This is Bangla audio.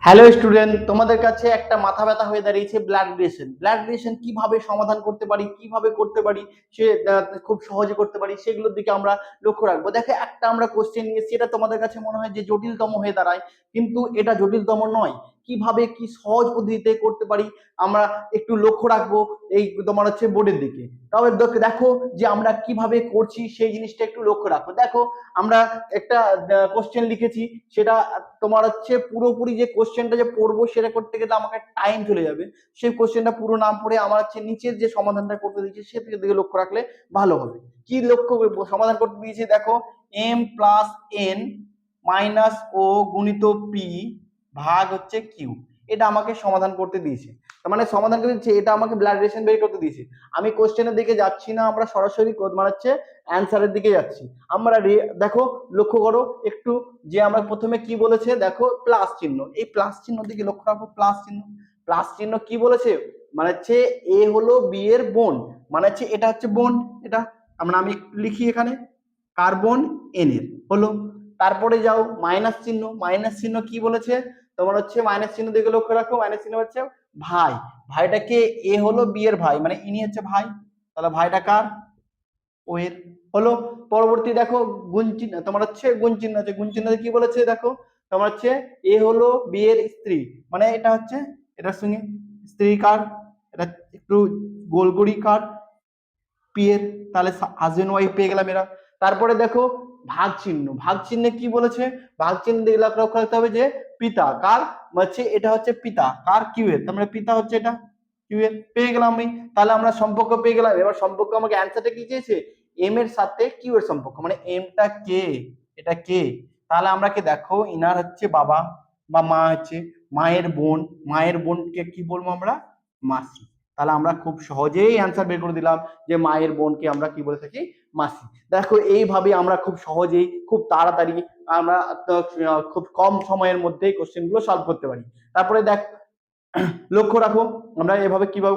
হ্যালো স্টুডেন্ট, তোমাদের কাছে একটা মাথা ব্যথা হয়ে দাঁড়িয়েছে ব্লাড রিলেশন। ব্লাড রিলেশন কিভাবে সমাধান করতে পারি, কিভাবে করতে পারি, সে খুব সহজে করতে পারি, সেগুলোর দিকে আমরা লক্ষ্য রাখবো। দেখো, একটা আমরা কোশ্চেন নিয়েছি, এটা তোমাদের কাছে মনে হয় যে জটিলতম হয়ে দাঁড়ায়, কিন্তু এটা জটিলতম নয়। কিভাবে কি সহজ পদ্ধতিতে করতে পারি আমরা একটু লক্ষ্য রাখবো এই তোমার হচ্ছে বোর্ডের দিকে। তবে দেখো যে আমরা কিভাবে করছি সেই জিনিসটা একটু লক্ষ্য রাখো। দেখো, আমরা একটা কোশ্চেন লিখেছি, সেটা তোমার হচ্ছে পুরোপুরি যে কোশ্চেনটা যে পড়বো সেটা করতে গেলে আমাকে টাইম চলে যাবে। সেই কোশ্চেনটা পুরো না পড়ে আমার হচ্ছে নিচের যে সমাধানটা করতে দিয়েছি সেদিকে দিকে লক্ষ্য রাখলে ভালো হবে। কি লক্ষ্য সমাধান করতে দিয়েছি দেখো, এম প্লাস এন মাইনাস ও গুণিত পি ভাগ হচ্ছে কিউ, এটা আমাকে সমাধান করতে দিয়েছে। তার মানে সমাধান করে দিচ্ছে, এটা আমাকে ব্লাড রিলেশন বের করতে দিয়েছে। আমি কোশ্চেনের দিকে যাচ্ছি না, আমরা সরাসরি মানে হচ্ছে অ্যান্সারের দিকে যাচ্ছি। আমরা দেখো, লক্ষ্য করো একটু যে আমরা প্রথমে কি বলেছে, দেখো প্লাস চিহ্ন, এই প্লাস চিহ্ন দিকে লক্ষ্য রাখো। প্লাস চিহ্ন, প্লাস চিহ্ন কি বলেছে, মানে হচ্ছে এ হলো বি এর বোন, মানে হচ্ছে এটা হচ্ছে বোন। এটা আমি লিখি এখানে কার্বন এন এর হলো। তারপরে যাও মাইনাস চিহ্ন, মাইনাস চিহ্ন কি বলেছে তোমার হচ্ছে মাইনাস চিহ্ন দিকে লক্ষ্য রাখো। মাইনাস চিহ্ন হচ্ছে ভাই, ভাইটাকে এ হলো বি এর ভাই, মানে ইনি হচ্ছে ভাই, তাহলে ভাইটা কার, ও এর হলো। পরবর্তী দেখো গুণ চিহ্ন, তোমার হচ্ছে গুণ চিহ্ন আছে, গুণ চিহ্ন কি বলেছে দেখো, তোমার হচ্ছে এ হলো বি এর স্ত্রী, মানে এটা হচ্ছে এটার সঙ্গে স্ত্রী কার, এটা একটু গোল করি কার, পি এর, তাহলে হাজবেন্ড ওয়াইফ পেয়ে গেলাম এরা। তারপরে দেখো ভাগ চিহ্ন, ভাগ চিহ্নে কি বলেছে, ভাগ চিহ্ন দিয়ে লক্ষ্য রাখতে হবে যে পিতা কার, হচ্ছে এটা হচ্ছে পিতা কার, কিউ এর, তার মানে পিতা হচ্ছে এটা কিউ এর, পেয়ে গেলাম আমি। তাহলে আমরা সম্পর্ক পেয়ে গেলাম। এবার সম্পর্ক আমাকে অ্যান্সারটা কি চেয়েছে, এম এর সাথে কিউ এর সম্পর্ক, মানে এমটা কে, এটা কে, তাহলে আমরা কি দেখো ইনার হচ্ছে বাবা বা মা, হচ্ছে মায়ের বোন, মায়ের বোনকে কি বলবো আমরা, মাসি। তাহলে আমরা খুব সহজেই অ্যান্সার বের করে দিলাম যে মায়ের বোনকে আমরা কি বলে থাকি, মাসি। দেখো এইভাবে আমরা খুব সহজেই খুব তাড়াতাড়ি আমরা খুব কম সময়ের মধ্যেই কোশ্চেন গুলো সলভ করতে পারি। তারপরে দেখ, লক্ষ্য রাখো আমরা এভাবে কিভাবে